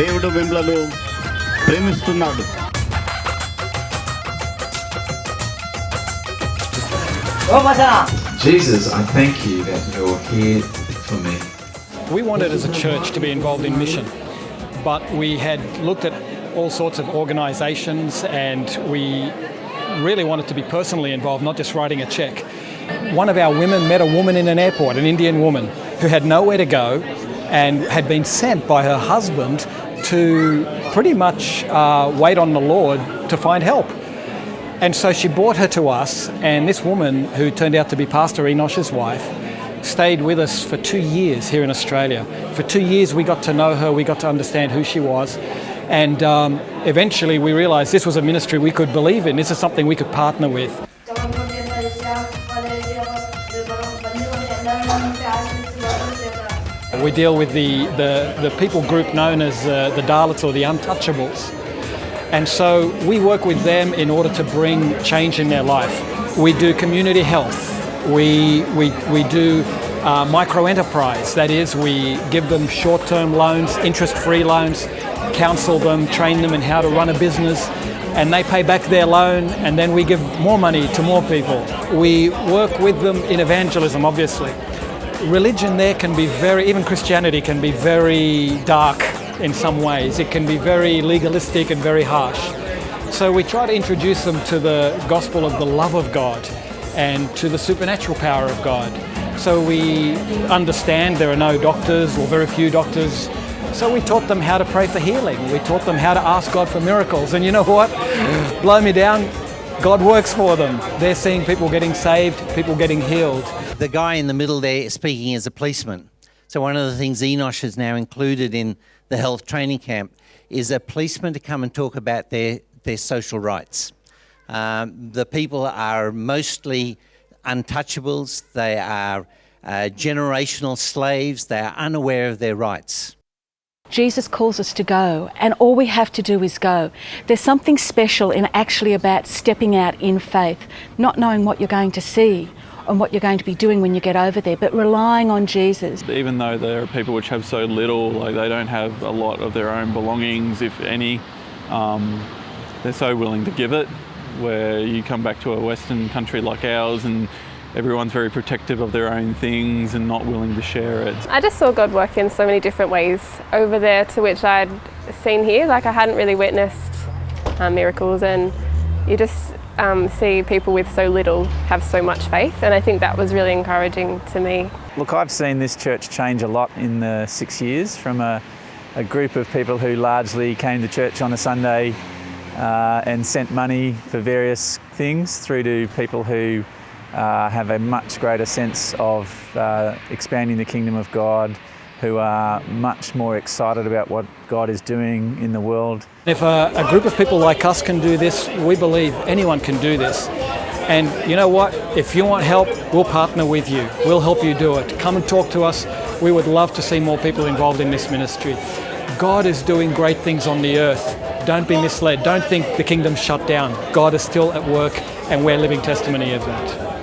దేవుడు మిమ్మలను ప్రేమిస్తున్నాడు. Jesus, I thank you that you're here for me. We wanted as a church to be involved in mission, but we had looked at all sorts of organisations and we really wanted to be personally involved, not just writing a cheque. One of our women met a woman in an airport, an Indian woman, who had nowhere to go and had been sent by her husband to pretty much wait on the Lord to find help. And so she brought her to us, and this woman, who turned out to be Pastor Enosh's wife, stayed with us for 2 years here in Australia. For 2 years we got to know her, we got to understand who she was, and eventually we realised this was a ministry we could believe in, this is something we could partner with. We deal with the people group known as the Dalits or the Untouchables. And so we work with them in order to bring change in their life. We do community health. We do micro-enterprise. That is, we give them short-term loans, interest-free loans, counsel them, train them in how to run a business, and they pay back their loan, and then we give more money to more people. We work with them in evangelism, obviously. Religion there can be even Christianity can be very dark in some ways. It can be very legalistic and very harsh. So we try to introduce them to the gospel of the love of God and to the supernatural power of God. So we understand there are no doctors or very few doctors. So we taught them how to pray for healing. We taught them how to ask God for miracles. And you know what? Blow me down. God works for them. They're seeing people getting saved, people getting healed. The guy in the middle there speaking as a policeman. So one of the things Enosh has now included in the health training camp is a policeman to come and talk about their social rights. The people are mostly untouchables. They are generational slaves. They are unaware of their rights. Jesus calls us to go, and all we have to do is go. There's something special in actually about stepping out in faith, not knowing what you're going to see and what you're going to be doing when you get over there, but relying on Jesus. Even though there are people which have so little, like they don't have a lot of their own belongings, if any, they're so willing to give it, where you come back to a Western country like ours and everyone's very protective of their own things and not willing to share it. I just saw God work in so many different ways over there to which I'd seen here. Like I hadn't really witnessed miracles, and you just see people with so little have so much faith, and I think that was really encouraging to me. Look, I've seen this church change a lot in the 6 years, from a group of people who largely came to church on a Sunday and sent money for various things, through to people who have a much greater sense of expanding the kingdom of God, who are much more excited about what God is doing in the world. If a group of people like us can do this, we believe anyone can do this. And you know what? If you want help, we'll partner with you. We'll help you do it. Come and talk to us. We would love to see more people involved in this ministry. God is doing great things on the earth. Don't be misled. Don't think the kingdom's shut down. God is still at work, and we're living testimony of that.